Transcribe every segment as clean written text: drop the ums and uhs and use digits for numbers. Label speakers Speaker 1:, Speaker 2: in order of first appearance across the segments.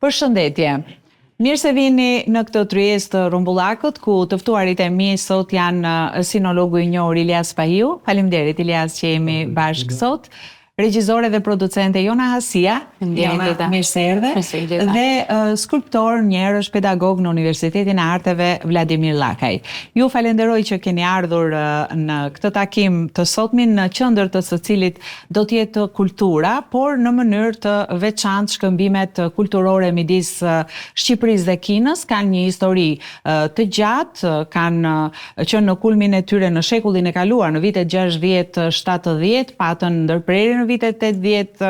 Speaker 1: Përshëndetje. Mirë se vini në këtë tryezë të Rumbullakut, ku të ftuarit e mi sot janë sinologu i njohur Ilias Pahiu. Faleminderit Ilias që jemi bashkë sot. Regjizore dhe producente Jona Hasia, mirë se erdhe, dhe skulptor, njerëz, pedagog në Universitetin e Arteve Vladimir Llakaj. Ju falenderoj që keni ardhur në këtë takim të sotmin, në qendër të së cilit do të jetë kultura, por në mënyrë të veçantë shkëmbimet kulturore midis Shqipërisë dhe Kinës kanë një histori të gjatë, kanë qenë në kulmin e tyre në shekullin e kaluar, në vitet 60-70, patën ndërprerjen vitet 80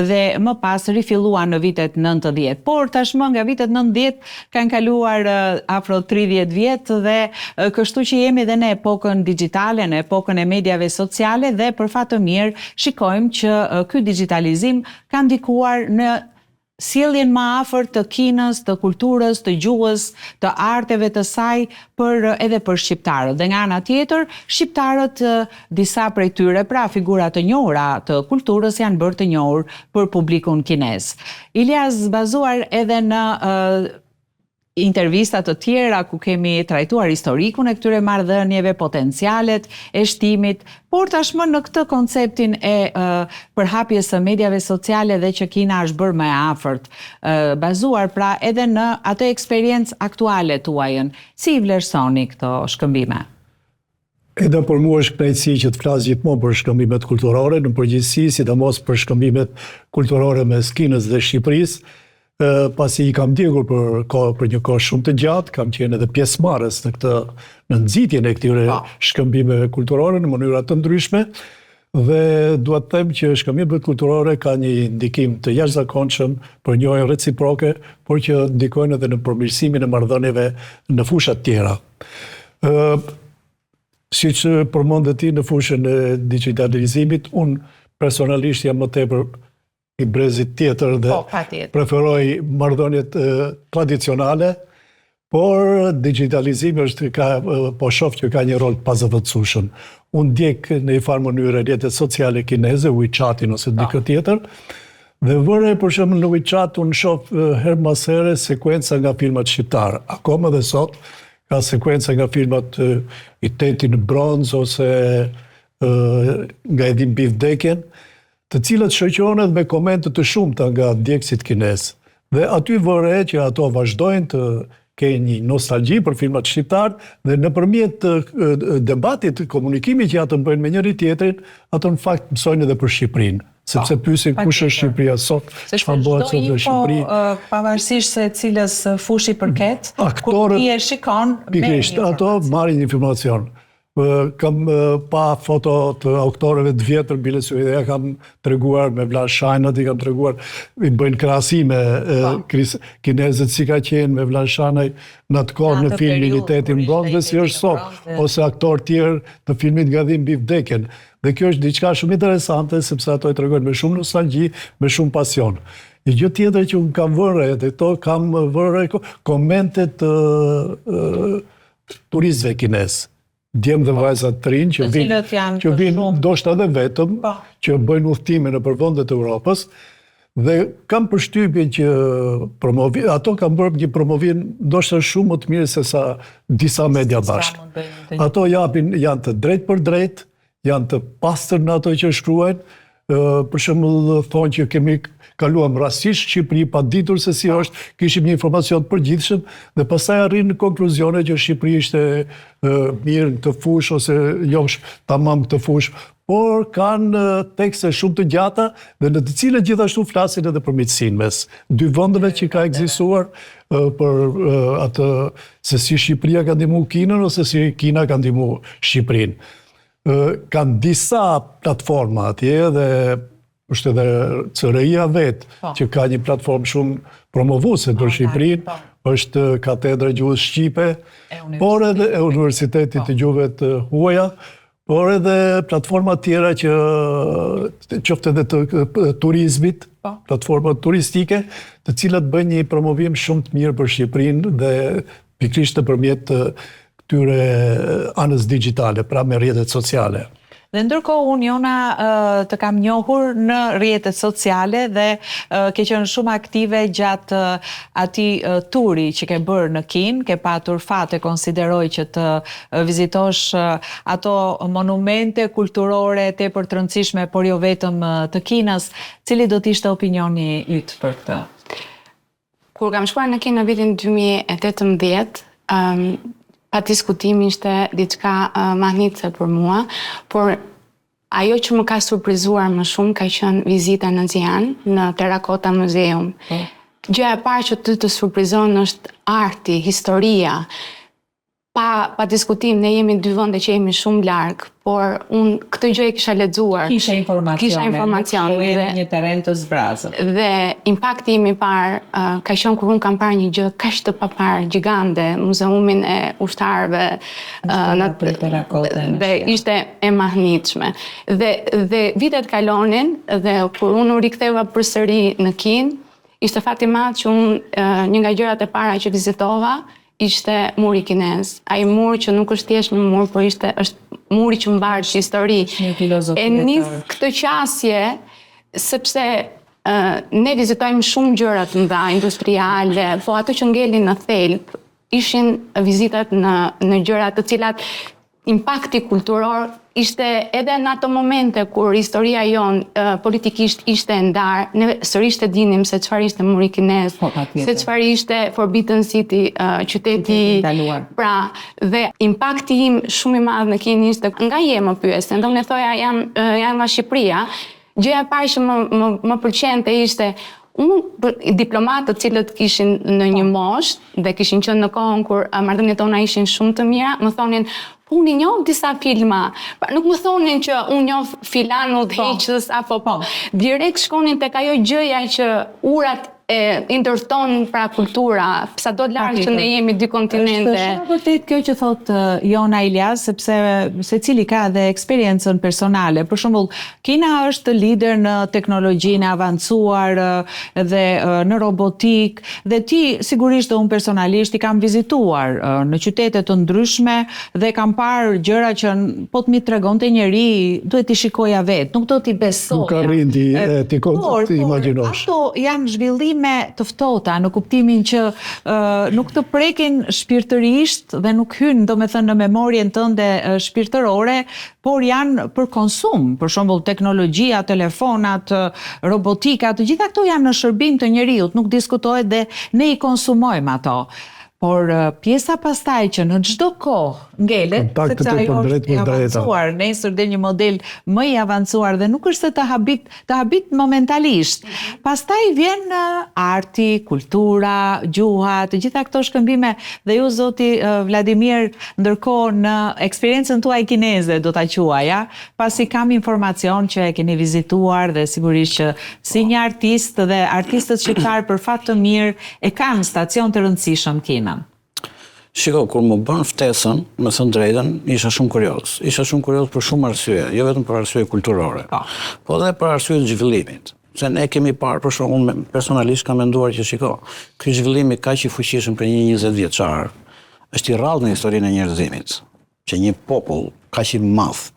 Speaker 1: dhe më pas rifilluan në vitet 90. Por tashmë nga vitet 90 kanë kaluar afro 30 vjet dhe kështu që jemi dhe në epokën digjitale, në epokën e mediave sociale dhe për fat të mirë shikojmë që ky digitalizim ka ndikuar në sjelljen më afër të Kinës, të kulturës, të gjuhës, të arteve të saj edhe për shqiptarët. Dhe nga ana tjetër, shqiptarët disa prej tyre, pra figura të njohura të kulturës janë bërë të njohur për publikun kinez. Ilias, bazuar edhe në intervistat të tjera ku kemi trajtuar historikun e këtyre marrëdhënieve, potencialet e shtimit, por tashmë në këtë konceptin e përhapjes së mediave sociale dhe që Kina është bërë më e afërt, bazuar pra edhe në atë eksperiencë aktuale tuajën. Si i vlerësoni këto shkëmbime?
Speaker 2: Edhe për mua është kënaqësi që të flas gjithmonë për shkëmbimet kulturore, në përgjithësi, sidomos për shkëmbimet kulturore mes Kinës dhe Shqipërisë. Pasi I kam ndjekur për një kohë shumë të gjatë, kam qenë edhe pjesëmarrës në nxitjen e këtyre shkëmbimeve kulturore në mënyra të ndryshme dhe dua të them që shkëmbimet kulturore kanë një ndikim të jashtëzakonshëm për njohjen reciproke, por që ndikojnë edhe në përmirësimin e marrëdhënieve në fusha të tjera. Siç përmendet ti në fushën e digitalizimit, unë personalisht jam më tepër I brezit tjetër dhe preferoj marrëdhëniet tradicionale, por digitalizimi po shoh që ka një rol të pazëvendësueshëm. Unë ndjek në një farë mënyrë rrjetet sociale kineze, WeChat-in ose dikë tjetër, dhe vëre për shembull në WeChat unë shoh her mas here sekuenca nga filmat shqiptar. Akoma dhe sot ka sekuenca nga filmat I Teti në bronz ose nga Edin Bivdekjen, të cilët shoqërohen me komente të shumta nga ndjekësit kinez. Dhe aty vëre që ato vazhdojnë të kenë një nostalgji për filmat shqiptar dhe nëpërmjet debatit, komunikimit që ato bëjnë me njëri tjetrin, ato në fakt mësojnë edhe për Shqipërinë. Sepse pyesin kush është Shqipëria sot, çfarë bëhet sot në Shqipëri.
Speaker 1: Pavarësisht se cilës fushi përket, kur ti e shikon me
Speaker 2: ato marrin informacion. Kam pa foto të autorëve të vjetër, bile se ja kam treguar me Vlan Shajnat, I kam treguar, I bëjnë krahasime kinezët si ka qenë me Vlan Shajnaj në atë kohë në filmin I Tetin bronz dhe si është sot, ose aktorë tjerë të filmit nga Edin Bivdekjen. Dhe kjo është diçka shumë interesante, sepse ato I tregojnë me shumë nostalgji, me shumë pasion. Një gjë tjetër që unë kam vënë dhe to kam vënë komente të turistëve kinez. Djemë dhe vajzat të rinj që vinë ndoshta edhe vetëm, që bëjnë udhëtime në përvendet e Europës, dhe kam përshtypjen që ato kanë bërë një promovim ndoshta shumë më të mirë se sa disa media bashkë. Ato janë të drejtë për drejtë, janë të pastër në ato që shkruajnë, për shembull thonë që kemi kaluam rastisht Shqipëri pa ditur se si është, kishim një informacion të përgjithshëm dhe pastaj arrin në konkluzione që Shqipëri ishte mirë në këtë fushë ose jo tamam këtë fushë, por kanë tekste shumë të gjata dhe në të cilët gjithashtu flasin edhe për miqësinë mes dy vendeve që ka ekzistuar për atë se si Shqipëria ka ndihmuar Kinën ose si Kina ka ndihmuar Shqipërinë. Kanë disa platforma atje dhe është edhe CRI-a vetë që ka një platformë shumë promovuese për Shqipërinë, është Katedra e Gjuhës Shqipe, por edhe e Universitetit të Gjuhëve të Huaja, por edhe platforma tjera që qoftë edhe të turizmit, platforma turistike, të cilat bëjnë një promovim shumë të mirë për Shqipërinë dhe pikërisht nëpërmjet këtyre anës digjitale, pra me rrjetet sociale.
Speaker 1: Dhe ndërkohë unë Jona të kam njohur në rrjetet sociale dhe ke qenë shumë aktive gjatë atij turi që ke bërë në Kinë, ke patur fat e konsideroj që të vizitosh ato monumente kulturore tepër të rëndësishme, por jo vetëm të Kinës. Cili do të ishte opinioni yt për këtë?
Speaker 3: Kur kam shkuar në Kinë në vitin 2018, pa diskutim ishte diçka mahnitse për mua, por ajo që më ka surprizuar më shumë ka qenë vizita në Xi'an, në Terracotta Museum. Gjëja e parë që të surprizon është arti, historia. Pa diskutim, ne jemi dy vende që jemi shumë larg, por unë këtë gjë e kisha lexuar.
Speaker 1: Kisha informacione.
Speaker 3: Dhe
Speaker 1: një terren të zbrazur.
Speaker 3: Dhe impakti im i parë ka qenë kur unë kam parë një gjë kaq të papar, gjigande, muzeumin e ushtarëve dhe ishte e mahnitshme. Dhe vitet kalonin dhe kur unë u riktheva përsëri në Kinë, ishte fat i madh që unë një nga gjërat e para që vizitova ishte muri kinez. Ai mur që nuk është thjesht një mur, por është muri që mbar histori.
Speaker 1: Një filozofi.
Speaker 3: E nis këtë qasje sepse ne vizitojmë shumë gjëra të mëdha industriale, po ato që ngelin në thelb ishin vizitat në gjëra të cilat impakti kulturor ishte edhe në ato momente kur historia jonë politikisht ishte ndarë, ne sërish të dinim se çfarë ishte muri kinez, se çfarë ishte Forbidden City, qyteti. Pra, dhe impakti im shumë i madh në Kinë ishte nga je më pyesën, do më thoja jam nga Shqipëria, gjëja e parë që më pëlqente ishte diplomatët cilët kishin në një moshë dhe kishin qenë në kohën kur marrëdhëniet tona ishin shumë të mira, më thonin unë i njoh disa filma, nuk më thonin që unë njoh filan udhëheqës apo direkt shkonin tek ajo gjëja që urat i ndërton pra kultura, sado larg që ne jemi dy kontinente.
Speaker 1: Është shumë vërtet kjo që thot Jona Ilyas, sepse secili ka dhe eksperiencën personale. Për shembull, Kina është lider në teknologjinë e avancuar dhe në robotik, dhe ti sigurisht dhe unë personalisht i kam vizituar në qytete të ndryshme dhe kam parë gjëra që po të mi tregonte njeri, duhet i shikoja vetë, nuk do t'i besoja.
Speaker 2: Nuk arrin ti imagjinosh.
Speaker 1: Ato janë zhvillim me të ftohta, në kuptimin që nuk të prekin shpirtërisht dhe nuk hynë, do me thënë, në memorien tënde shpirtërore, por janë për konsum. Për shembull, teknologjia, telefonat, robotika, të gjitha këto janë në shërbim të njeriut, nuk diskutohet dhe ne i konsumojmë ato. Por pjesa pastaj që në çdo kohë ngelet, sepse ajo është e avancuar, nesër del një model më i avancuar dhe nuk është se të habit momentalisht. Pastaj vjen arti, kultura, gjuha, të gjitha këto shkëmbime dhe ju zoti Vladimir, ndërkohë në eksperiencën tuaj kineze do ta quaja, pasi kam informacion që e keni vizituar dhe sigurisht që si një artist dhe artistët shqiptar për fat të mirë e kanë stacion të rëndësishëm Kinë.
Speaker 4: Shiko, kur më bën ftesën, me thënë drejtën, isha shumë kurioz. Isha shumë kurioz për shumë arsye, jo vetëm për arsye kulturore, po edhe për arsye të zhvillimit. Se ne kemi parë, për shumë, unë personalisht kam menduar që shiko, ky zhvillimi kaq i fuqishëm për një 20 vjeçar, është i rrallë në historinë e njerëzimit, që një popull kaq i madh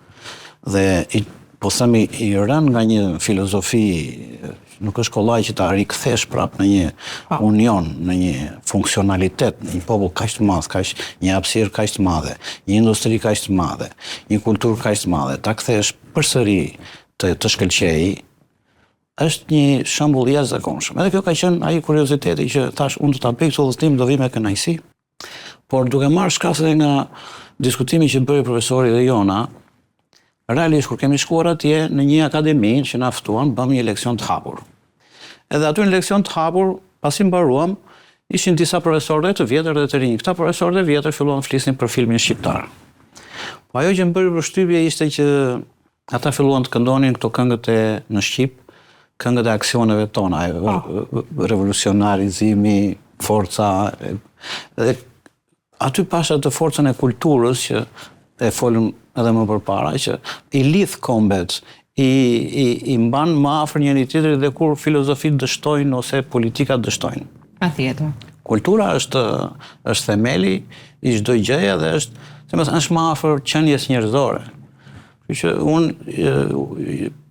Speaker 4: dhe po themi i rënë nga një filozofi, nuk është kollaj që ta rikthesh prap në një union, në një funksionalitet, në një popull kaq të madh, një hapësirë kaq të madhe, një industri kaq të madhe, një kulturë kaq të madhe, ta kthesh përsëri të shkëlqej, është një shembull i jashtëzakonshëm. Edhe kjo ka qenë ai kurioziteti që thash unë do ta bëj këtë udhëtim, do vi me kënaqësi, por duke marrë shkas edhe nga diskutimi që bëri profesori dhe Jona, realisht kur kemi shkuar atje në një akademi që na ftuan, bëm një leksion të hapur. Edhe aty në leksion të hapur, pasi mbaruam, ishin disa profesorë të vjetër dhe të rinj. Këta profesorë të vjetër filluan flisnin për filmin shqiptar. Po ajo që më bëri përshtypje ishte që ata filluan të këndonin këto këngët në Shqip, këngët e aksioneve tona, revolucionarizimi, forca. Dhe aty pasha të forcën e kulturës që e folëm edhe më përpara, që i lidh kombet, i mban më afër njëri tjetrit dhe kur filozofit dështojnë ose politikat dështojnë.
Speaker 1: Patjetër.
Speaker 4: Kultura është themeli i çdo gjëje dhe është më afër qenies njerëzore. Që unë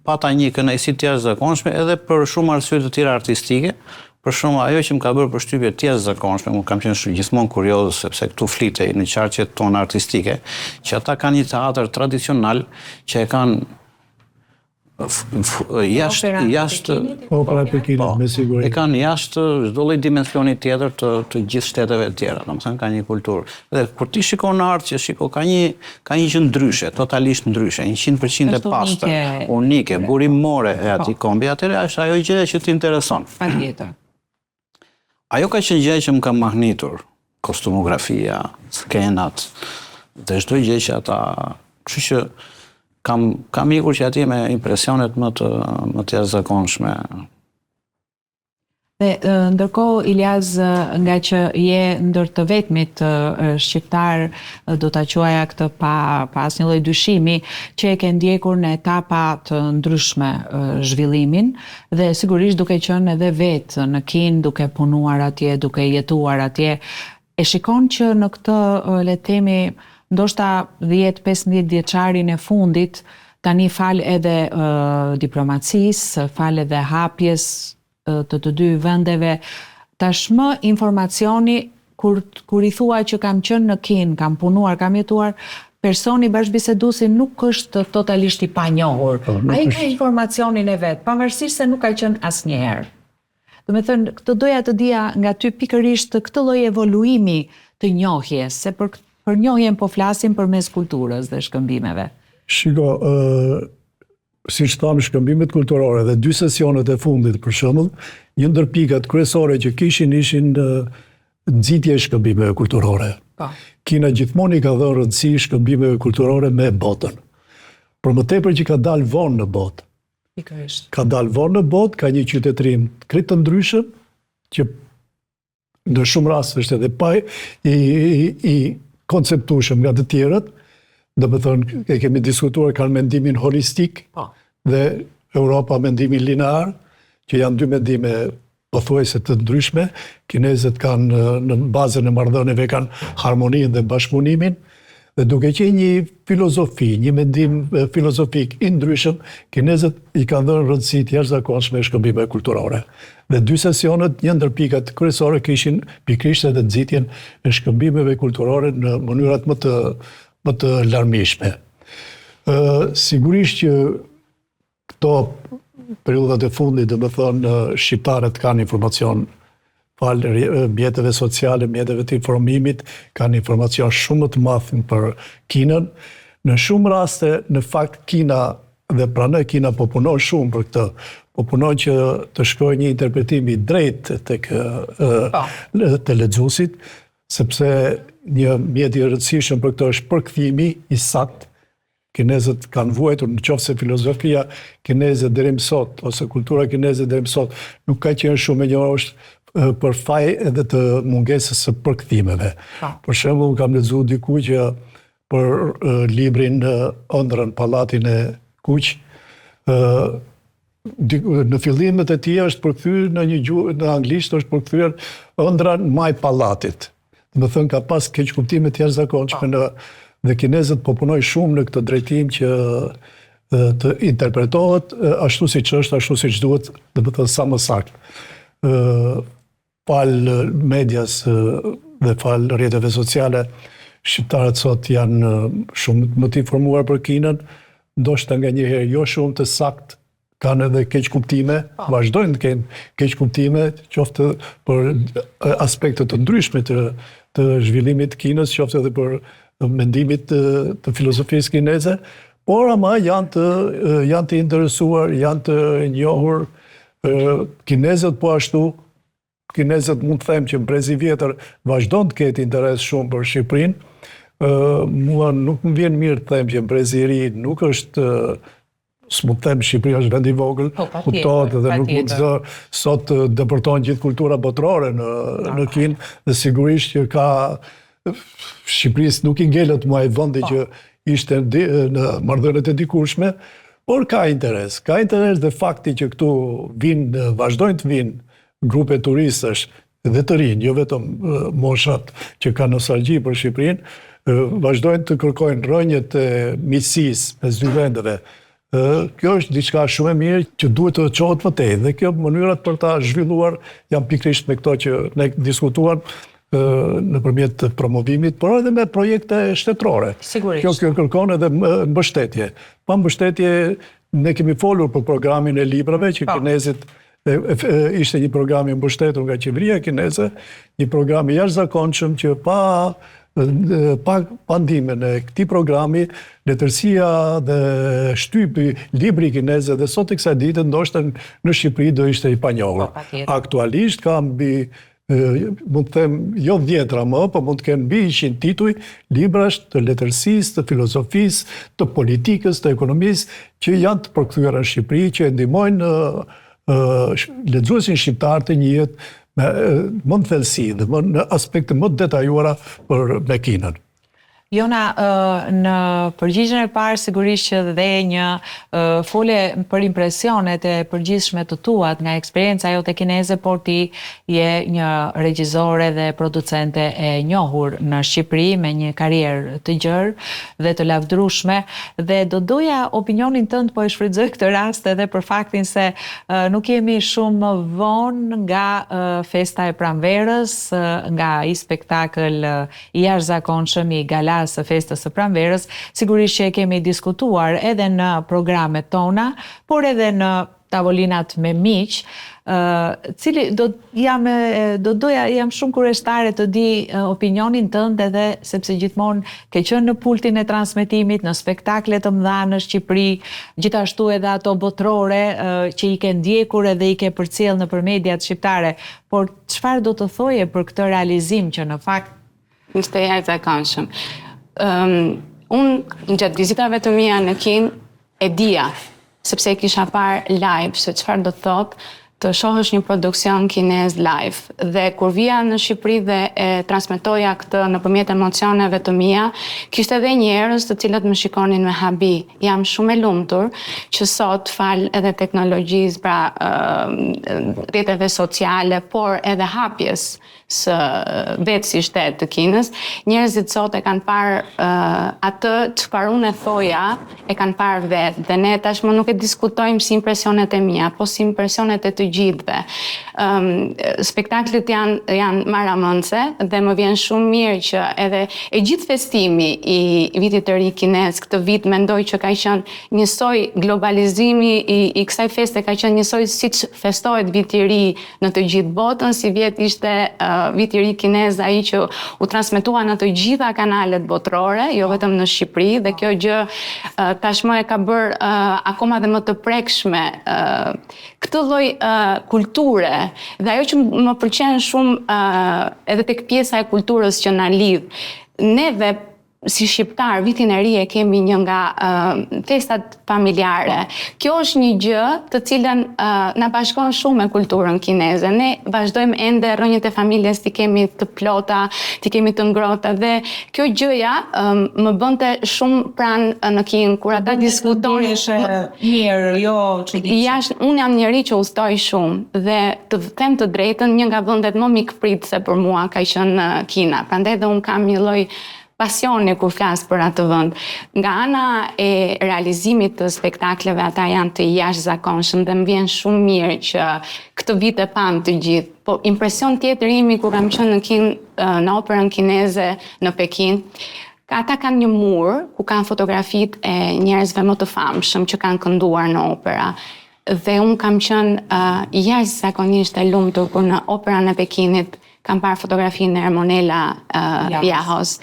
Speaker 4: pata një kënaqësi të jashtëzakonshme edhe për shumë arsye të tjera artistike. Për shumë, ajo që më ka bërë përshtypje të jashtëzakonshme, unë kam qenë gjithmonë kurioz sepse këtu flitej në qarqet tona artistike, që ata kanë një teatr tradicional që e kanë jashtë
Speaker 2: Opera e Pekinit, me siguri.
Speaker 4: e kanë jashtë çdo lloj dimensioni tjetër të gjithë shteteve të tjera, domethënë ka një kulturë. Dhe kur ti shikon në art, që ka një gjë ndryshe, totalisht ndryshe, 100% e pastër, unike, burimore e atij kombi, atëherë është ajo gjë që t'intereson.
Speaker 1: Patjetër.
Speaker 4: Ajo ka qenë gjë që më ka mahnitur, kostumografia, skenat, dhe çdo gjë që ata, kështu që kam ikur që atje me impresionet më të jashtëzakonshme.
Speaker 1: Dhe ndërkohë, Ilias, nga që je ndër të vetmit shqiptar, do ta quaja këtë pa asnjë lloj dyshimi, që e ke ndjekur në etapa të ndryshme zhvillimin dhe sigurisht duke qenë edhe vetë në Kinë, duke punuar atje, duke jetuar atje, e shikon që në këtë, le të themi, ndoshta 10-15 vjeçarin e fundit, tani fal edhe diplomacisë, fal edhe hapjes të dy vendeve, tashmë informacioni, kur i thua që kam qenë në Kinë, kam punuar, kam jetuar, personi bashkëbiseduesi nuk është totalisht i panjohur. Ai ka informacionin e vet, pavarësisht se nuk ka qenë asnjëherë. Do me thënë, këtë doja të dija nga ty pikërisht këtë lloj evoluimi të njohjes, se për njohjen po flasim përmes kulturës dhe shkëmbimeve.
Speaker 2: Shiko, si që thamë, shkëmbimet kulturore dhe 2 sesionet e fundit, për shembull, një ndër pikat kryesore që ishin nxitje e shkëmbimeve kulturore. Kina gjithmonë i ka dhënë rëndësi shkëmbimeve kulturore me botën. Por më tepër që ka dalë vonë në botë. Ka dalë vonë në botë, ka një qytetërim krejt të ndryshëm, që në shumë raste është edhe pa i konceptueshëm nga të tjerët, dhe më thënë, e kemi diskutuar, kanë mendimin holistik, dhe Europa mendimin linear, që janë 2 mendime pothuajse të ndryshme. Kinezët kanë, në bazën e marrëdhënieve, kanë harmoninë dhe bashkëpunimin, dhe duke qenë një filozofi, një mendim filozofik i ndryshëm, kinezët i kanë dhënë rëndësi të jashtëzakonshme shkëmbimeve kulturore. Dhe 2 sesionet, një ndër pikat kryesore kishin pikërisht edhe nxitjen e shkëmbimeve kulturore në mënyrat më të larmishme. Sigurisht që këto periudhat e fundit, dhe më thonë, shqiptarët kanë informacion falë mjeteve sociale, mjeteve të informimit, kanë informacion shumë të madh për Kinën. Në shumë raste, në fakt, Kina dhe pranoj Kina po punon shumë për këtë, po punon që të shkojë një interpretim i drejtë tek të lexuesit, sepse një mjet i rëndësishëm për këtë është përkthimi i saktë. Kinezët kanë vuajtur, në qoftë se filozofia kineze deri më sot, ose kultura kineze deri më sot, nuk ka qenë shumë e njohur për faj edhe të mungesës së përkthimeve. Për shembull, kam lexuar diku që për librin Ëndrrën, pallatin e Kuq, në fillimet e tij është përkthyer në anglisht është përkthyer Ëndra maj pallatit. Do të thënë ka pas keq kuptime të jashtëzakonshme dhe kinezët po punojnë shumë në këtë drejtim që të interpretohet ashtu siç është, ashtu siç duhet, do të thënë sa më saktë. Fal medias dhe fal rrjeteve sociale, shqiptarët sot janë shumë më të informuar për Kinën, ndoshta nganjëherë jo shumë të saktë, kanë edhe keq kuptime, vazhdojnë të kenë keq kuptime, qoftë për aspekte të ndryshme të zhvillimit të Kinës, qoftë edhe për mendimit të filozofisë kineze, por ama janë të interesuar, janë të njohur. Kinezët po ashtu, kinezët mund të them që mbrezi vjetër vazhdon të ketë interes shumë për Shqipërinë. Mua nuk më vjen mirë të them që mbrezi i ri nuk është, s'mund të them Shqipëria është vend i vogël, kuptohet dhe nuk mund të sot depërtojnë gjithë kultura botërore në Kinë, dhe sigurisht që ka Shqipërisë nuk i ngelet më ai vendi që ishte në marrëdhëniet e dikurshme, por ka interes. Ka interes dhe fakti që këtu vazhdojnë të vinë grupe turistësh dhe të rinj, jo vetëm moshat që kanë nostalgji për Shqipërinë, vazhdojnë të kërkojnë rënjët e miqësisë mes dy vendeve. Kjo është diçka shumë e mirë që duhet të qohet vërtet dhe kjo mënyrat për ta zhvilluar janë pikërisht me këto që ne diskutuan nëpërmjet promovimit, por edhe me projekte shtetërore.
Speaker 1: Sigurisht.
Speaker 2: Kjo kërkon edhe mbështetje. Pa mbështetje ne kemi folur për programin e librave që kinezit ishte një program i mbështetur nga qeveria kineze, një program i jashtëzakonshëm që pa ndihmen e këtij programi, letërsia dhe shtypi libri kineze dhe sot e kësaj dite ndoshta në Shqipëri do ishte i panjohur. Aktualisht ka mbi mund të them jo 10 më, po mund të kenë mbi 100 tituj librash të letërsisë, të filozofisë, të politikës, të ekonomisë që janë të përkthyera në Shqipëri, që ndihmojnë lexuesin shqiptar të njihet më në thellësi dhe në aspekte më detajuara për Kinën.
Speaker 1: Jona, në përgjigjen e parë sigurisht që dhe një folje për impresionet e përgjithshme të tuat nga eksperjenca jote kineze, por ti je një regjizore dhe producente e njohur në Shqipëri me një karrierë të gjerë dhe të lavdërueshme, dhe do doja opinionin tënd, po e shfrytëzoj këtë rast edhe për faktin se nuk jemi shumë më vonë nga festa e pranverës, nga i spektakël i jashtëzakonshëm i galas së festës së pranverës, sigurisht që e kemi diskutuar edhe në programet tona, por edhe në tavolinat me miq, cili jam shumë kurioztare të di opinionin tënd, edhe sepse gjithmonë ke qenë në pultin e transmetimit, në spektakle të mëdha në Shqipëri, gjithashtu edhe ato botrore që i ke ndjekur edhe i ke përcjell nëpër mediat shqiptare. Por çfarë do të thoje për këtë realizim që në fakt
Speaker 3: ishte jashtëzakonshëm? Unë gjatë vizitave të mia në Kinë e dija, sepse e kisha parë live, se çfarë do të thotë të shohësh një produksion kinez live. Dhe kur vija në Shqipëri dhe e transmetoja këtë nëpërmjet emocioneve të mia, kishte edhe njerëz të cilët më shikonin me habi. Jam shumë e lumtur që sot fal edhe teknologjisë, pra rrjeteve sociale, por edhe hapjes së vetë si shtet të Kinës, njerëzit sot e kanë parë atë çfarë unë e thoja, e kanë parë vetë, dhe ne tashmë nuk e diskutojmë si impresionet e mia, po si impresionet e të gjithëve. Spektaklet janë maramëndse dhe më vjen shumë mirë që edhe e gjithë festimi i vitit të ri kinez këtë vit mendoj që ka qenë njësoj, globalizimi i kësaj feste ka qenë njësoj siç festohet viti i ri në të gjithë botën, si vjet ishte viti i ri kinez ai që u transmetua në të gjitha kanalet botrore, jo vetëm në Shqipëri, dhe kjo gjë tashmë e ka bërë akoma dhe më të prekshme këtë lloj kulture, dhe ajo që më pëlqen shumë edhe tek pjesa e kulturës që na lidh. Neve si shqiptar, vitin e ri e kemi një nga festat familjare. Kjo është një gjë të cilën na bashkon shumë me kulturën kineze. Ne vazhdojmë ende rrënjët e familjes t'i kemi të plota, t'i kemi të ngrohta, dhe kjo gjëja më bënte shumë pranë në Kinë kur ata diskutonin.
Speaker 1: Mirë, jo çuditshme.
Speaker 3: Unë jam njeri që ustoj shumë dhe të them të drejtën, një nga vendet më mikpritëse për mua ka qenë Kina. Prandaj dhe unë kam një lloj pasioni kur flas për atë vend. Nga ana e realizimit të spektakleve, ata janë të jashtëzakonshëm dhe më vjen shumë mirë që këtë vit e pam të gjithë. Po impresion tjetër imi kur kam qenë në Kinë, në operën kineze në Pekin, ata kanë një mur ku kanë fotografitë e njerëzve më të famshëm që kanë kënduar në opera. Dhe unë kam qenë jashtëzakonisht e lumtur kur në operën e Pekinit kam parë fotografinë e Ermonela Jahos.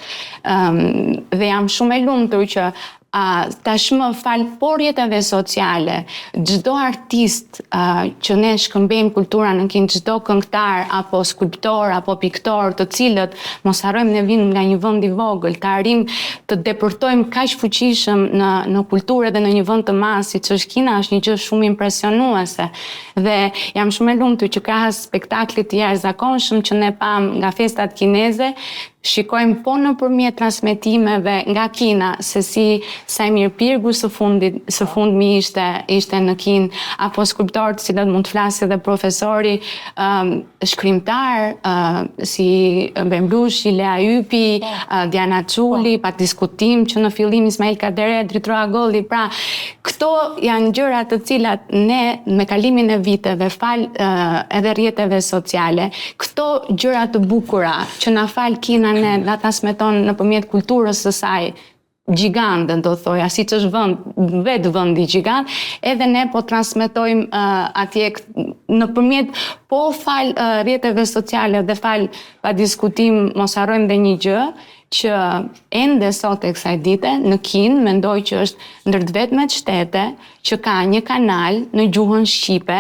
Speaker 3: Dhe jam shumë e lumtur që tashmë fal porjetave sociale, çdo artist që ne shkëmbejmë kulturën në Kinë, çdo këngëtar apo skulptor apo piktor, të cilët mos harrojmë ne vijnë nga një vend i vogël, të arrijmë të depërtojmë kaq fuqishëm në kulturë dhe në një vend të madh siç është Kina, është një gjë shumë impresionuese. Dhe jam shumë e lumtur që ka spektakle të jashtëzakonshëm që ne pam nga festat kineze, shikojmë po nëpërmjet transmetimeve nga Kina se si sa i mirë pirgu së fundmi ishte në Kinë, apo skriptarët cilët mund të flasë dhe profesori, shkrimtar, si Bemblushi, Lea Ypi, Diana Çuli, pa diskutim që në fillim Ismail Kadere, Dritroa Golli, pra këto janë gjëra të cilat ne me kalimin e viteve, fal edhe rrjeteve sociale, këto gjëra të bukura që na fal Kina ne na transmeton nëpërmjet kulturës së saj gjigante, do thoja, si që është vetë vëndi gjigant, edhe ne po transmetojmë atje nëpërmjet po fal rrjeteve sociale dhe fal pa diskutim, mos harrojmë dhe një gjë, që ende sot e kësaj dite në Kinë mendoj që është ndër të vetmet shtete që ka një kanal në gjuhën shqipe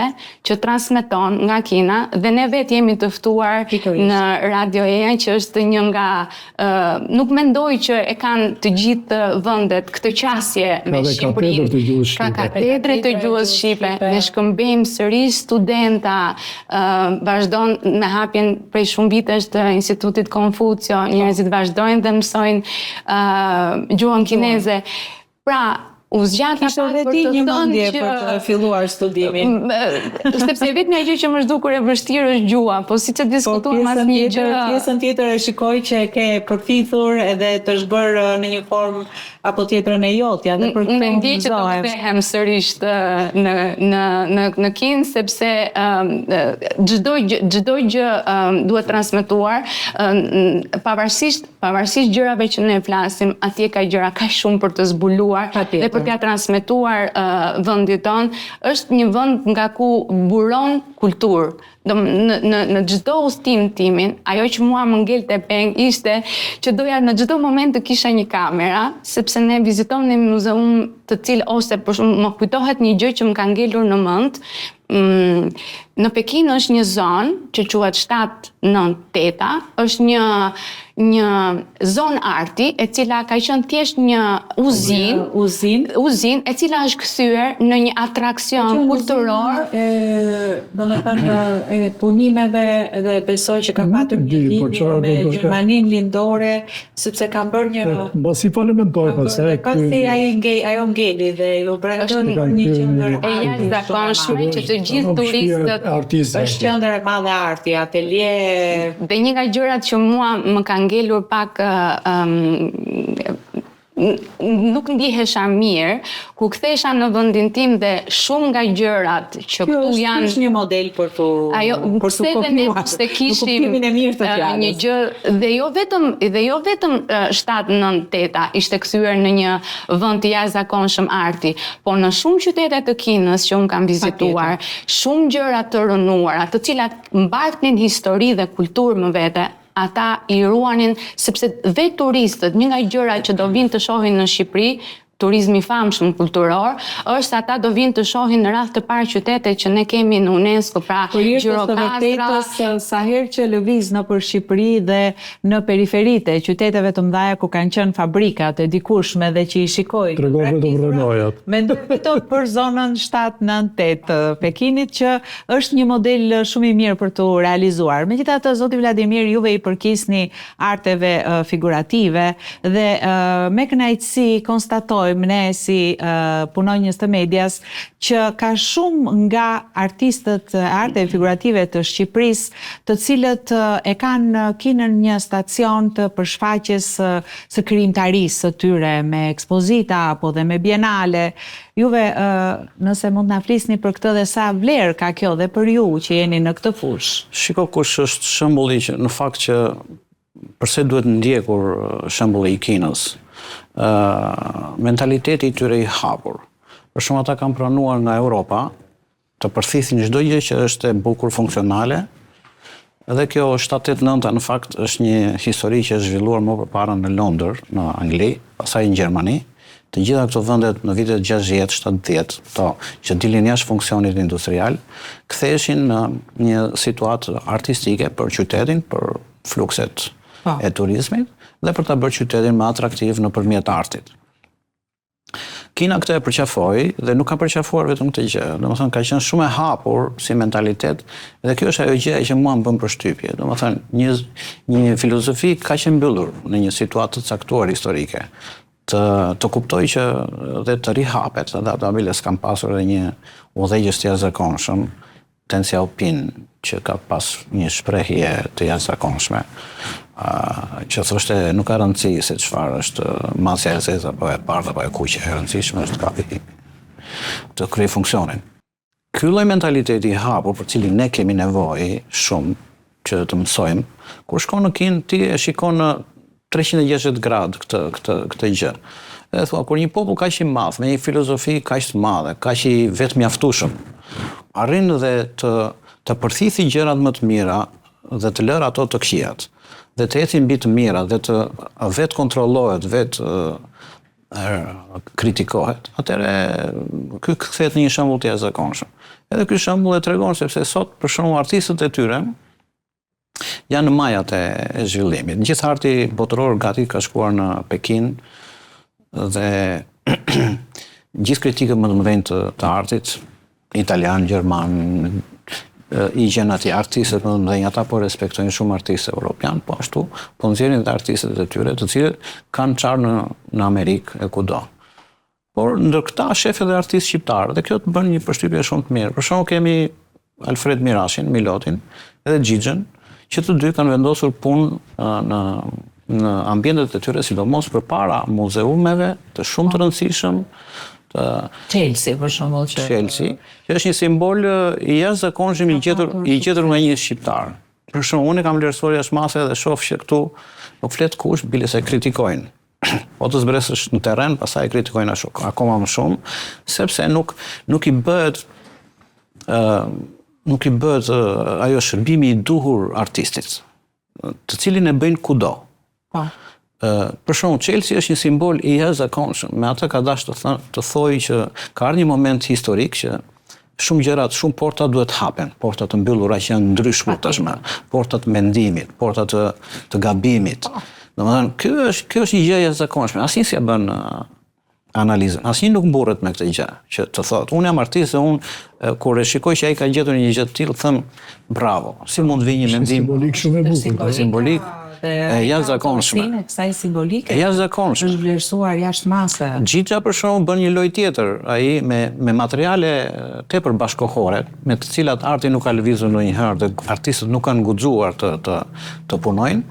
Speaker 3: që transmeton nga Kina dhe ne vetë jemi të ftuar në Radio EA që është një nga nuk mendoj që e kanë të gjithë vendet këtë qasje me Shqipërinë. Ka katedre të gjuhës shqipe, ne shkëmbejmë sërish studenta, vazhdon me hapjen prej shumë vitesh të Institutit Konfucio, njerëzit vazhdojnë dhe mësojnë gjuhën kineze. Pra, u zgjata
Speaker 1: pak për të thënë që për të filluar studimin.
Speaker 3: Sepse vetëm ajo që më zhdukur e vështirë është gjuha, po siç e diskutuam mas një gjë.
Speaker 1: Pjesën tjetër e shikoj që ke përfithur edhe të shbërë në një formë apo tjetrën e jotja dhe për
Speaker 3: këtë ndi që të kthehem sërish në Kinë, sepse çdo gjë duhet transmetuar, pavarësisht gjërave që ne flasim, atje ka gjëra kaq shumë për të zbuluar dhe për t'ia transmetuar vendit tonë, është një vend nga ku buron kulturë. Në çdo udhëtim timin, ajo që mua më ngelte peng ishte që doja në çdo moment të kisha një kamera, sepse ne vizitojmë një muzeum të cilë ose për shumë më kujtohet një gjë që më ka ngelur në mend. Në Pekin është një zonë që quhet 798, është një zonë arti e cila ka qenë thjesht një uzinë e cila është kthyer në një atraksion kulturor,
Speaker 1: domethënë punimeve dhe besoj që ka patur një lidhje me Gjermaninë lindore, sepse kanë bërë një
Speaker 2: mos i falimentoj pastaj
Speaker 1: ajo ngeli dhe u brendon një qendër
Speaker 3: e jashtëzakonshme që të gjithë turistët
Speaker 1: është qendër e madhe arti, atelje.
Speaker 3: Dhe një nga gjërat që mua më ka ngelur pak nuk ndihesha mirë, ku kthesha në vendin tim dhe shumë nga gjërat që këtu janë...
Speaker 1: Kjo është një model për të kopjuar, në kuptimin e mirë të fjalës.
Speaker 3: Një gjë, dhe jo vetëm 798 ishte kthyer në një vend të jashtëzakonshëm arti, po në shumë qytete të Kinës që unë kam vizituar, shumë gjëra të rënuara, të cilat mbartnin histori dhe kulturë më vete, ata i ruanin, sepse vetë turistët, një nga gjëra që do vinë të shohin në Shqipëri, turizmi famshëm kulturor, është ata do vinë të shohin në radhë të parë qytete që ne kemi në UNESCO, pra
Speaker 1: Gjirokastra, sa herë që lëviz nëpër Shqipëri dhe në periferitë e qyteteve të mëdha ku kanë qenë fabrikat e dikushme dhe që i shikoj.
Speaker 2: Tregon vetëm rënojat.
Speaker 1: Mendoj vetëm për zonën 798 Pekinit që është një model shumë i mirë për të realizuar. Megjithatë, zoti Vladimir, juve i përkisni arteve figurative dhe me kënaqësi konstatoj ne si punonjës të medias që ka shumë nga artistët e arteve figurative të Shqipërisë të cilët e kanë Kinën një stacion të përshfaqjes së krijimtarisë së tyre me ekspozita apo dhe me bienale. Juve nëse mund na flisni për këtë dhe sa vlerë ka kjo dhe për ju që jeni në këtë fushë.
Speaker 4: Shiko kush është shembulli që në fakt që përse duhet ndjekur shembulli i Kinës. Mentaliteti i tyre i hapur. Për shumë ata kanë pranuar nga Europa të përthithin çdo gjë që është e bukur funksionale. Edhe kjo 789 në fakt është një histori që është zhvilluar më përpara në Londër, në Angli, pastaj në Gjermani. Të gjitha këto vendet në vitet 60, 70, që dilin jashtë funksionit industrial, ktheheshin në një situatë artistike për qytetin, për flukset e turizmit dhe për ta bërë qytetin më atraktiv nëpërmjet artit. Kina këtë e përqafoi dhe nuk ka përqafuar vetëm këtë gjë, domethënë ka qenë shumë e hapur si mentalitet dhe kjo është ajo gjë që mua më bën përshtypje. Domethënë një filozofi kaq e mbyllur në një situatë të caktuar historike. të kuptoj që dhe të rihapet, edhe automobiles kam pasur edhe një udhëheqës të jashtëzakonshëm, Deng Xiaoping, që ka pas një shprehje të jashtëzakonshme, që thoshte nuk ka rëndësi se çfarë është masja e zezë apo e bardhë apo e kuqe, e rëndësishme është kapi të kryej funksionin. Ky lloj mentaliteti i hapur për cilin ne kemi nevojë shumë që të mësojmë, kur shkon në Kinë ti e shikon në 360 gradë këtë gjë. Dhe thua, kur një popull kaq i madh, me një filozofi kaq të madhe, kaq i vetmjaftueshëm, arrin dhe të përthithi gjërat më të mira dhe të lërë ato të këqijat, dhe të ecë mbi të mira dhe të vetë kontrollohet, vetë kritikohet, atëherë ky kthehet në një shembull të jashtëzakonshëm. Edhe ky shembull e tregon sepse sot për shembull artistët e tyre janë në majat e zhvillimit. Gjithë arti botëror gati ka shkuar në Pekin dhe gjithë kritikët më të mëdhenj të artit, italian, gjerman, i gjen atje artistët më të mëdhenj, ata po respektojnë shumë artistë evropian, po ashtu po nxjerrin edhe artistët e tyre, të cilët kanë çarë në Amerikë e kudo. Por ndër këta shef edhe artistë shqiptarë, dhe kjo të bën një përshtypje shumë të mirë. Për shembull kemi Alfred Mirashin, Milotin, edhe Xhixhen, që të dy kanë vendosur punë në ambientet e tyre, sidomos përpara muzeumeve të shumë të rëndësishëm,
Speaker 1: Chelsea, për shembull,
Speaker 4: Chelsea, që është një simbol i jashtëzakonshëm i gjetur nga një shqiptar. Për shembull, unë kam vlerësuar jashtë mase dhe shoh që këtu nuk flet kush, bile se kritikojnë. Po të zbresësh në terren, pastaj kritikojnë akoma më shumë, sepse nuk i bëhet ajo shërbimi i duhur artistit, të cilin e bëjnë kudo. Për shembull, Chelsea është një simbol i jashtëzakonshëm, me atë ka dashur të thojë që ka ardhur një moment historik që shumë gjërat, shumë porta duhet hapen, porta të mbyllura që janë ndryshme tashmë, porta të mendimit, porta të gabimit. Domethënë, kjo është një gjë e jashtëzakonshme. Asnjë s'ia bën analizën. Asnjë nuk mburret me këtë gjë, që të thotë, unë jam artist dhe unë kur e shikoj që ai ka gjetur një gjë të tillë, them bravo. Si mund të vijë një mendim
Speaker 2: simbolik shumë e bukur.
Speaker 4: Simbolik e jashtëzakonshme.
Speaker 1: E kësaj simbolike.
Speaker 4: E jashtëzakonshme.
Speaker 1: Është vlerësuar jashtë mase.
Speaker 4: Xhixha për shembull bën një lojë tjetër, ai me materiale tepër bashkëkohore, me të cilat arti nuk ka lëvizur ndonjëherë dhe artistët nuk kanë guxuar të punojnë.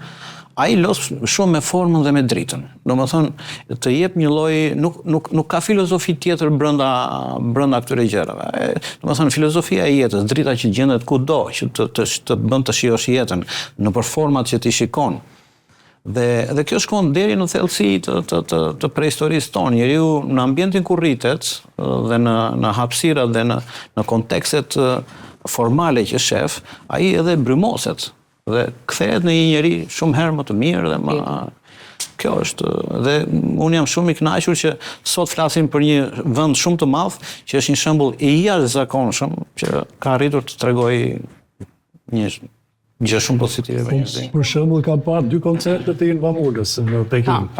Speaker 4: Ai los shumë me formën dhe me dritën. Domethënë të jep një lloj nuk ka filozofi tjetër brenda këtyre gjërave. Domethënë filozofia e jetës, drita që gjendet kudo, që të bën të shijosh jetën në format që ti shikon. Dhe kjo shkon deri në thellësi të prehistorisë tonë. Njeriu në ambientin ku rritet dhe në hapësirat dhe në kontekstet formale që shef, ai edhe brymoset dhe kthehet në një njeri shumë herë më të mirë dhe më kjo është dhe unë jam shumë i kënaqur që sot flasim për një vend shumë të madh që është një shembull i jashtëzakonshëm që ka arritur të tregojë një gjë shumë pozitive për njerëzit.
Speaker 2: Për shembull kam parë 2 koncerte të Ilva Mulës në Pekin.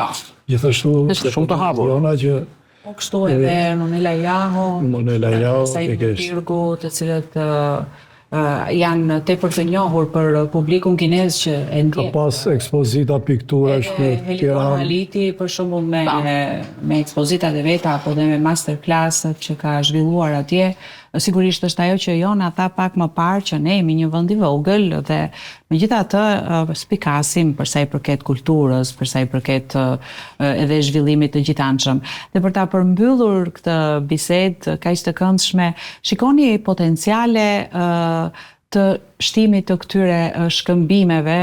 Speaker 2: Gjithashtu
Speaker 4: shumë të hapur.
Speaker 1: Po kështu edhe Monela Jaho, Said Pirgu, të cilët janë tepër të njohur për publikun kinez që e ndjek.
Speaker 2: Ka pas ekspozita pikturash në Tiranë.
Speaker 1: Heliti për shembull me ekspozitat e veta apo dhe me masterclass-at që ka zhvilluar atje. Sigurisht është ajo që Jona tha pak më parë që ne jemi një vend i vogël dhe megjithatë spikasim për sa i përket kulturës, për sa i përket edhe zhvillimit të gjithanshëm. Dhe për ta përmbyllur këtë bisedë kaq të këndshme, shikoni potenciale të shtimit të këtyre shkëmbimeve,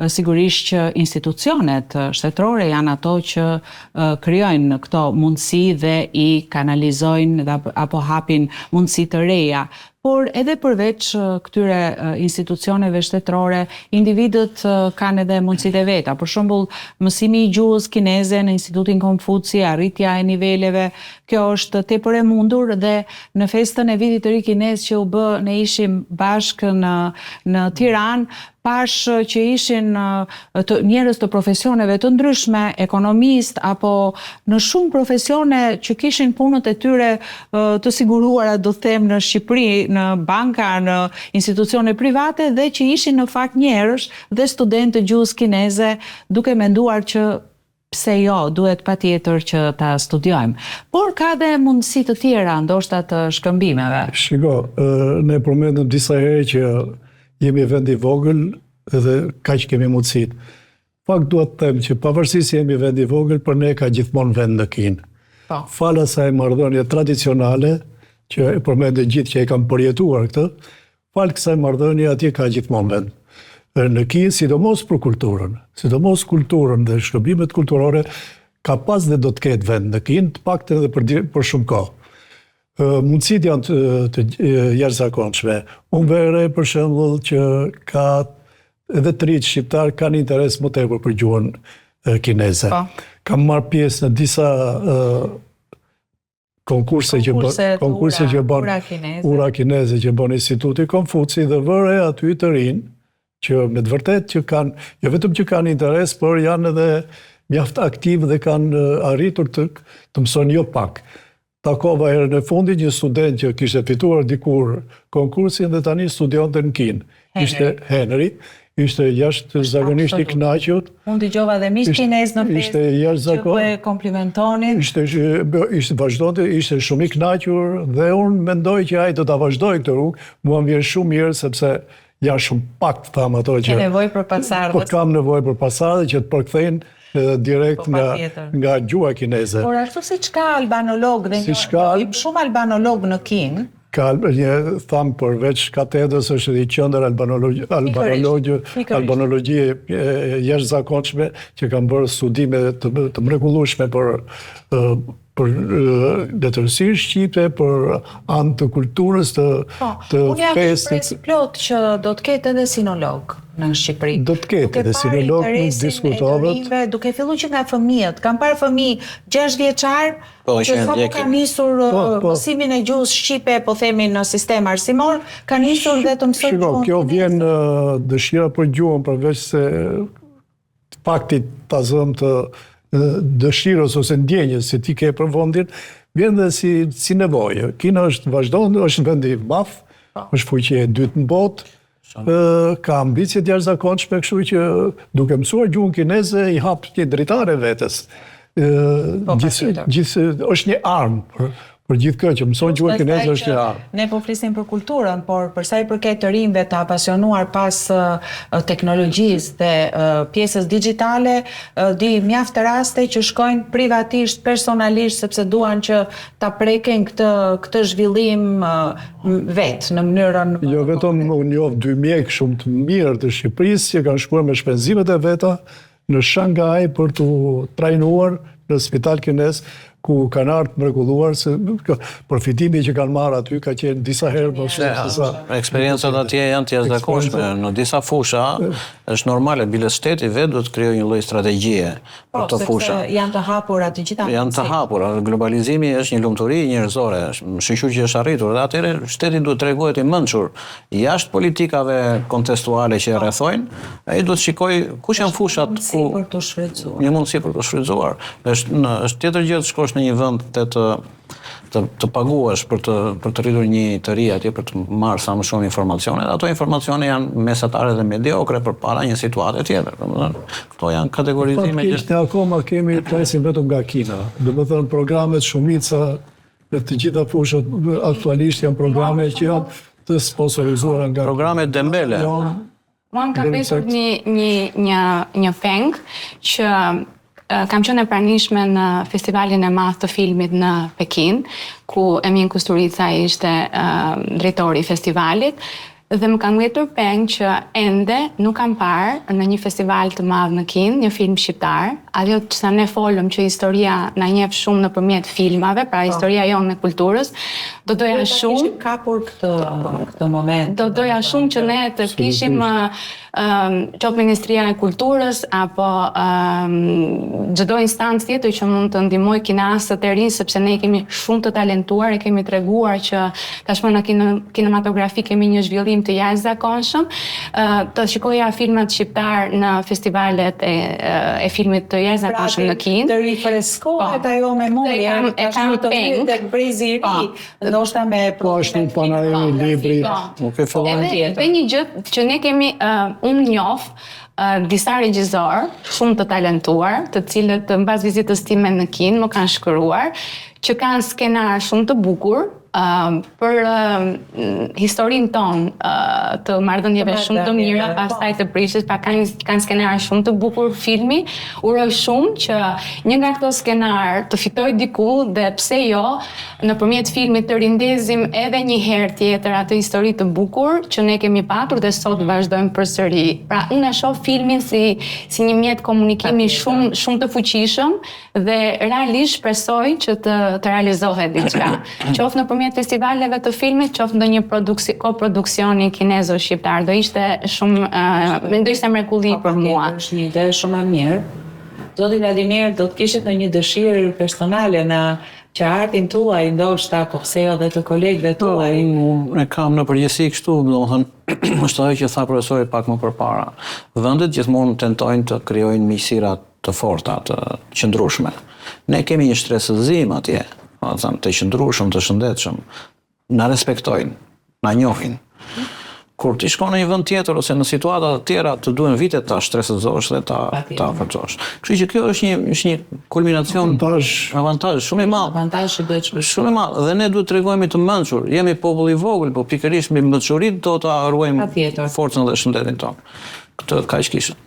Speaker 1: sigurisht që institucionet shtetërore janë ato që krijojnë këto mundësi dhe i kanalizojnë apo hapin mundësi të reja. Por edhe përveç këtyre institucioneve shtetërore, individët kanë edhe mundësitë e veta. Për shembull, mësimi i gjuhës kineze në Institutin Konfuci, arritja e niveleve, kjo është tepër e mundur dhe në festën e vitit të ri kinez që u bë, ne ishim bashkë në Tiranë, pash që ishin njerëz të profesioneve të ndryshme, ekonomist apo në shumë profesione që kishin punët e tyre të siguruara, do them, në Shqipëri, në banka, në institucione private dhe që ishin në fakt njerëz dhe studentë të gjuhës kineze, duke menduar që pse jo, duhet patjetër që ta studiojmë. Por ka dhe mundësi të tjera, ndoshta të shkëmbimeve.
Speaker 2: Shiko, ne përmendëm disa herë që jemi vend i vogël dhe kaq kemi mundësitë. Fakt duhet të them që pavarësisht se jemi vend i vogël, për ne ka gjithmonë vend në Kinë. Fal asaj marrëdhënie tradicionale, që e përmendën gjithë që e kam përjetuar këtë, fal kësaj marrëdhënie atje ka gjithmonë vend. Në Kinë, sidomos për kulturën, sidomos kulturën dhe shkëmbimet kulturore, ka pas dhe do të ketë vend në Kinë, të paktën edhe për shumë kohë. Mundësit janë të jashtëzakonshme. Unë vere, për shembull, që ka edhe të rinjtë shqiptar kanë interes më tepër për gjuhën kineze. Kam marrë pjesë në disa konkurse që bën ura kineze që bën Instituti Konfuci dhe vëre aty të rinj që me të vërtet që kanë, jo vetëm që kanë interes, por janë edhe mjaft aktiv dhe kanë arritur të mësojnë jo pak. Takova herën e fundit një student që kishte fituar dikur konkursin dhe tani studionte në Kinë. Ishte Henry. Ishte jashtëzakonisht i kënaqur.
Speaker 1: Unë dëgjova dhe miq kinez në festë që po e komplimentonin.
Speaker 2: Ishte shumë i kënaqur dhe unë mendoj që ai do ta vazhdoj këtë rrugë. Mua më vjen shumë mirë sepse janë shumë pak tham ato që
Speaker 1: ke nevojë për pasardhës.
Speaker 2: Po kam nevojë për pasardhë që të përkthejnë direkt nga gjuha kineze.
Speaker 1: Por ashtu siç ka albanolog dhe shumë albanolog në Kinë.
Speaker 2: Thamë përveç katedrës është edhe i qendër albanologjie jashtëzakonshme që kanë bërë studime të mrekullueshme për letërsinë shqipe, për anë të kulturës, të festit.
Speaker 1: Unë jam shpresë plot që do të ketë edhe sinolog në Shqipëri.
Speaker 2: Do të ketë edhe sinolog, nuk diskutohet.
Speaker 1: Duke filluar që nga fëmijët. Kam parë fëmijë 6 vjeçar që sapo kanë nisur mësimin e gjuhës shqipe, po themi në sistem arsimor, kanë nisur dhe të mësojnë gjuhën.
Speaker 2: Kjo vjen dëshira për gjuhën, përveç se faktit ta zëm të dëshirës ose ndjenjës se ti ke për vendin, vjen dhe si nevojë. Kina është vend i madh, është fuqia e dytë në botë, ka ambicie të jashtëzakonshme, kështu që duke mësuar gjuhën kineze i hap një dritare vetes. Është një armë për gjithë këtë që mëson gjuhën kineze është një armë.
Speaker 1: Ne po flisim për kulturën, por për sa i përket të rinjve të apasionuar pas teknologjisë dhe pjesës digjitale, di mjaft raste që shkojnë privatisht, personalisht, sepse duan që ta preken këtë zhvillim vetë në mënyrën.
Speaker 2: Jo vetëm unë njoh 2 mjek shumë të mirë të Shqipërisë që kanë shkuar me shpenzimet e veta në Shanghai për të trajnuar në spital kinez, ku kanë ardhur mrekulluar se përfitimi që kanë marrë aty ka qenë disa herë më shumë se sa.
Speaker 4: Eksperiencat atje janë të jashtëzakonshme. Në disa fusha është normale, bile shteti vetë do të krijojë një lloj strategjie për të fusha.
Speaker 1: Janë të hapura të gjitha.
Speaker 4: Janë të hapura. Globalizimi është një lumturi njerëzore, shoqëri që është arritur. Dhe atëherë shteti duhet të tregohet i mençur jashtë politikave kontestuale që e rrethojnë. Ai duhet të shikojë kush janë fushat ku një mundësi për të shfrytzuar. Është tjetër gjë të shkosh në një vend të paguash për të rritur një të ri atje për të marrë sa më shumë informacione. Ato informacione janë mesatare dhe mediokre përpara një situate tjetër. Këto janë kategorizime që
Speaker 2: ne akoma kemi presim vetëm nga Kina. Domethënë programet shumica në të gjitha fushat aktualisht janë programe që janë të sponsorizuara nga
Speaker 4: programet dembele.
Speaker 3: Unë kam pesur një peng që kam qenë e pranishme në festivalin e madh të filmit në Pekin, ku Emin Kusturica ishte drejtori i festivalit, dhe më kanë ngritur peng që ende nuk kam parë në një festival të madh në Kinë një film shqiptar. Ajo që sa ne folëm që historia na njeh shumë nëpërmjet filmave, pra historia jonë e kulturës, do doja shumë
Speaker 1: kapur këtë moment.
Speaker 3: Do doja shumë që ne të kishim qoftë Ministria e Kulturës apo çdo instancë tjetër që mund të ndihmojë kinastët e rinj, sepse ne kemi shumë të talentuar, e kemi treguar që tashmë në kinematografi kemi një zhvillim të jashtëzakonshëm. Të shikoja filmat shqiptar në festivalet e filmit të jashtëzakonshëm në Kinë.
Speaker 1: Të rifreskohet ajo memoria,
Speaker 3: e kam peng
Speaker 1: tek brezi i ri, ndoshta me
Speaker 2: ashtu panajemi libri.
Speaker 3: Dhe një gjë që ne kemi unë njoh disa regjizor shumë të talentuar, të cilët mbas vizitës time në Kinë më kanë shkruar, që kanë skenar shumë të bukur për historinë tonë të marrëdhënieve shumë të mira, pastaj të prishjes, kanë skenar shumë të bukur filmi. Uroj shumë që një nga këto skenar të fitoj diku dhe pse jo, nëpërmjet filmit të rindezim edhe një herë tjetër atë histori të bukur që ne kemi patur dhe sot vazhdojmë përsëri. Pra unë e shoh filmin si një mjet komunikimi shumë të fuqishëm dhe realisht shpresoj që të realizohet diçka. Qoftë nëpërmjet festivaleve të filmit, qoftë ndonjë koproduksioni kinezo-shqiptar, do ishte mrekulli për mua.
Speaker 1: Është një ide shumë e mirë. Zoti Vladimir, do të kishit ndonjë dëshirë personale në që artin tuaj, ndoshta po pse jo dhe të kolegëve tuaj?
Speaker 4: Unë kam në përgjithësi kështu, domethënë, është ajo që tha profesori pak më përpara. Vendet gjithmonë tentojnë të krijojnë miqësira të forta, të qëndrueshme. Ne kemi një shtresëzim atje, të qëndrueshëm, të shëndetshëm. Na respektojnë, na njohin. Kur ti shkon në një vend tjetër ose në situata të tjera, të duhen vite ta shtresëzosh dhe ta forcosh. Kështu që kjo është një kulminacion avantazh shumë i madh.
Speaker 1: Avantazh që duhet
Speaker 4: shumë i madh dhe ne duhet të tregojmë të mençur. Jemi popull i vogël, po pikërisht me mençurinë do ta ruajmë forcën dhe shëndetin tonë. Këtë kaq kisha.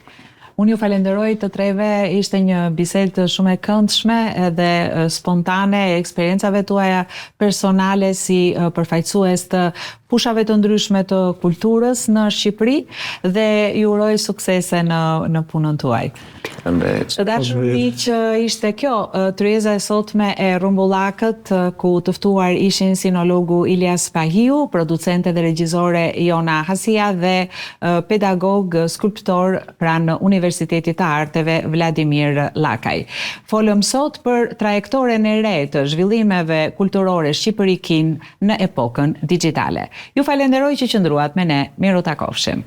Speaker 1: Unë ju falenderoj të treve, ishte një bisedë shumë e këndshme edhe spontane, eksperiencave tuaja personale si përfaqësues të fushave të ndryshme të kulturës në Shqipëri dhe ju uroj suksese në punën tuaj. Të dashur miq, ishte kjo tryeza e sotme e Rumbullakët, ku të ftuar ishin sinologu Ilyas Pahiu, producente dhe regjizore Jona Hasia dhe pedagog skulptor pranë Universitetit të Arteve Vladimir Lakaj. Folëm sot për trajektoren e re të zhvillimeve kulturore Shqipëri-Kinë në epokën digjitale. Ju falenderoj që qëndruat me ne, miru takofshim.